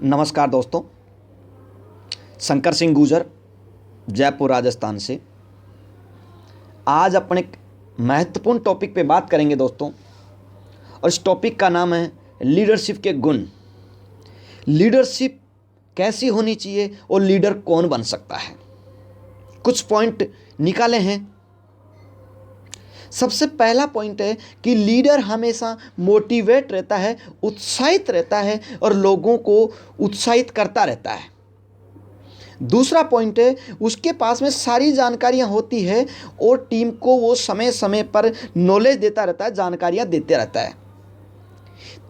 नमस्कार दोस्तों, शंकर सिंह गुर्जर जयपुर राजस्थान से। आज अपन एक महत्वपूर्ण टॉपिक पे बात करेंगे दोस्तों, और इस टॉपिक का नाम है लीडरशिप के गुण। लीडरशिप कैसी होनी चाहिए और लीडर कौन बन सकता है, कुछ पॉइंट निकाले हैं। सबसे पहला पॉइंट है कि लीडर हमेशा मोटिवेट रहता है, उत्साहित रहता है और लोगों को उत्साहित करता रहता है। दूसरा पॉइंट है, उसके पास में सारी जानकारियां होती है और टीम को वो समय समय पर नॉलेज देता रहता है, जानकारियां देते रहता है।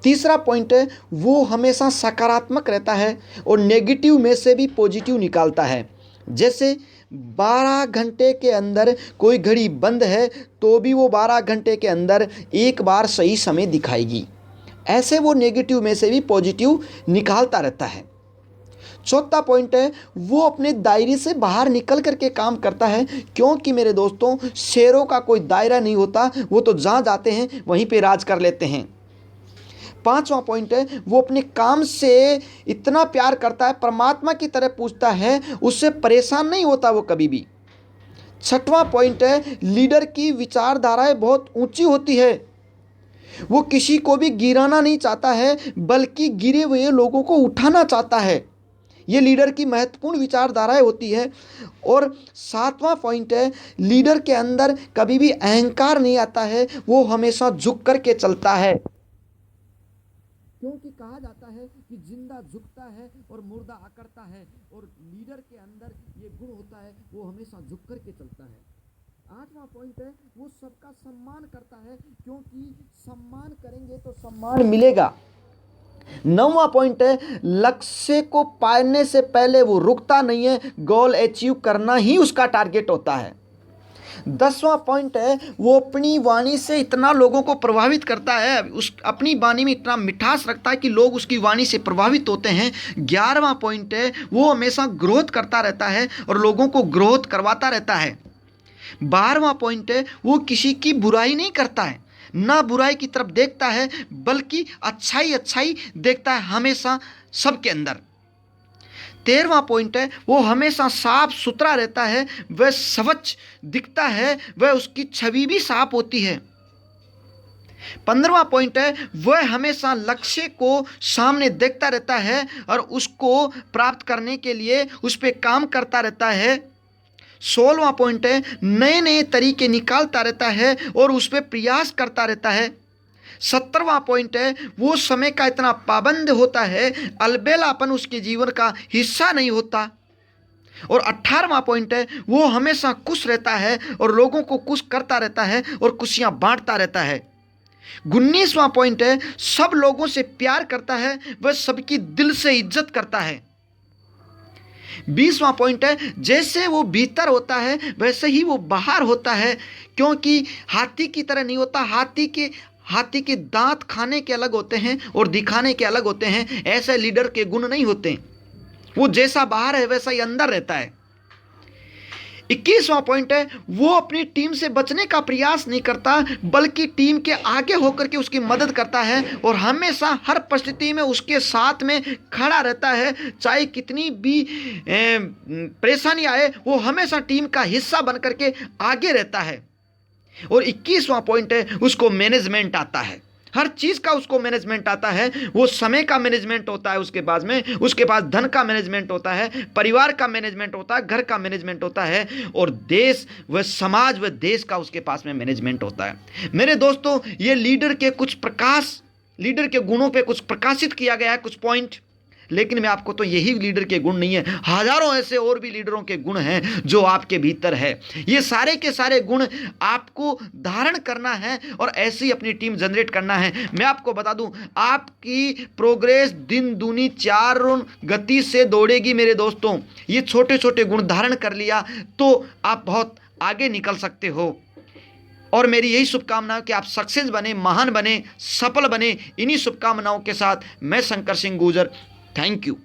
तीसरा पॉइंट है, वो हमेशा सकारात्मक रहता है और नेगेटिव में से भी पॉजिटिव निकालता है। जैसे 12 घंटे के अंदर कोई घड़ी बंद है तो भी वो 12 घंटे के अंदर एक बार सही समय दिखाएगी। ऐसे वो नेगेटिव में से भी पॉजिटिव निकालता रहता है। चौथा पॉइंट है, वो अपने दायरे से बाहर निकल करके काम करता है, क्योंकि मेरे दोस्तों शेरों का कोई दायरा नहीं होता, वो तो जहाँ जाते हैं वहीं पे राज कर लेते हैं। पांचवा पॉइंट है, वो अपने काम से इतना प्यार करता है, परमात्मा की तरह पूछता है, उससे परेशान नहीं होता वो कभी भी। छठवां पॉइंट है, लीडर की विचारधाराएं बहुत ऊंची होती है। वो किसी को भी गिराना नहीं चाहता है, बल्कि गिरे हुए लोगों को उठाना चाहता है। ये लीडर की महत्वपूर्ण विचारधाराएं होती है। और सातवां पॉइंट है, लीडर के अंदर कभी भी अहंकार नहीं आता है, वो हमेशा झुक करके चलता है, क्योंकि कहा जाता है कि जिंदा झुकता है और मुर्दा अकड़ता है, और लीडर के अंदर ये गुण होता है, वो हमेशा झुक करके चलता है। आठवां पॉइंट है, वो सबका सम्मान करता है, क्योंकि सम्मान करेंगे तो सम्मान मिलेगा। नौवां पॉइंट है, लक्ष्य को पाने से पहले वो रुकता नहीं है, गोल अचीव करना ही उसका टारगेट होता है। 10वां पॉइंट है, वो अपनी वाणी से इतना लोगों को प्रभावित करता है, उस अपनी वाणी में इतना मिठास रखता है कि लोग उसकी वाणी से प्रभावित होते हैं। 11वां पॉइंट है, वो हमेशा ग्रोथ करता रहता है और लोगों को ग्रोथ करवाता रहता है। 12वां पॉइंट है, वो किसी की बुराई नहीं करता है, ना बुराई की तरफ देखता है, बल्कि अच्छाई देखता है हमेशा सबके अंदर। 13वां पॉइंट है, वो हमेशा साफ सुथरा रहता है, वह स्वच्छ दिखता है, वह उसकी छवि भी साफ होती है। 15वां पॉइंट है, वह हमेशा लक्ष्य को सामने देखता रहता है और उसको प्राप्त करने के लिए उस पर काम करता रहता है। 16वां पॉइंट है, नए नए तरीके निकालता रहता है और उस पर प्रयास करता रहता है। 17वां पॉइंट है, वो समय का इतना पाबंद होता है, अलबेलापन उसके जीवन का हिस्सा नहीं होता। और 18वां पॉइंट है, वो हमेशा खुश रहता है और लोगों को खुश करता रहता है और खुशियां बांटता रहता है। 19वां पॉइंट है, सब लोगों से प्यार करता है, वह सबकी दिल से इज्जत करता है। 20वां पॉइंट है, जैसे वो भीतर होता है वैसे ही वो बाहर होता है, क्योंकि हाथी की तरह नहीं होता। हाथी के दांत खाने के अलग होते हैं और दिखाने के अलग होते हैं, ऐसे लीडर के गुण नहीं होते। वो जैसा बाहर है वैसा ही अंदर रहता है। 21वां पॉइंट है, वो अपनी टीम से बचने का प्रयास नहीं करता, बल्कि टीम के आगे होकर के उसकी मदद करता है और हमेशा हर परिस्थिति में उसके साथ में खड़ा रहता है। चाहे कितनी भी परेशानी आए, वो हमेशा टीम का हिस्सा बन करके आगे रहता है। और 21वां पॉइंट है, उसको मैनेजमेंट आता है, हर चीज का उसको मैनेजमेंट आता है। वो समय का मैनेजमेंट होता है उसके पास में, उसके पास धन का मैनेजमेंट होता है, परिवार का मैनेजमेंट होता है, घर का मैनेजमेंट होता है, और देश व समाज व देश का उसके पास में मैनेजमेंट होता है। मेरे दोस्तों, ये लीडर के गुणों पे कुछ प्रकाशित किया गया है, कुछ पॉइंट। लेकिन मैं आपको तो यही लीडर के गुण नहीं है, हजारों ऐसे और भी लीडरों के गुण हैं जो आपके भीतर है। ये सारे के सारे गुण आपको धारण करना है और ऐसी ही अपनी टीम जनरेट करना है। मैं आपको बता दूं, आपकी प्रोग्रेस दिन दूनी 4 गति से दौड़ेगी मेरे दोस्तों। ये छोटे छोटे गुण धारण कर लिया तो आप बहुत आगे निकल सकते हो। और मेरी यही शुभकामना है कि आप सक्सेस बने, महान बने, सफल बने। इन्हीं शुभकामनाओं के साथ मैं शंकर सिंह गुर्जर, थैंक यू।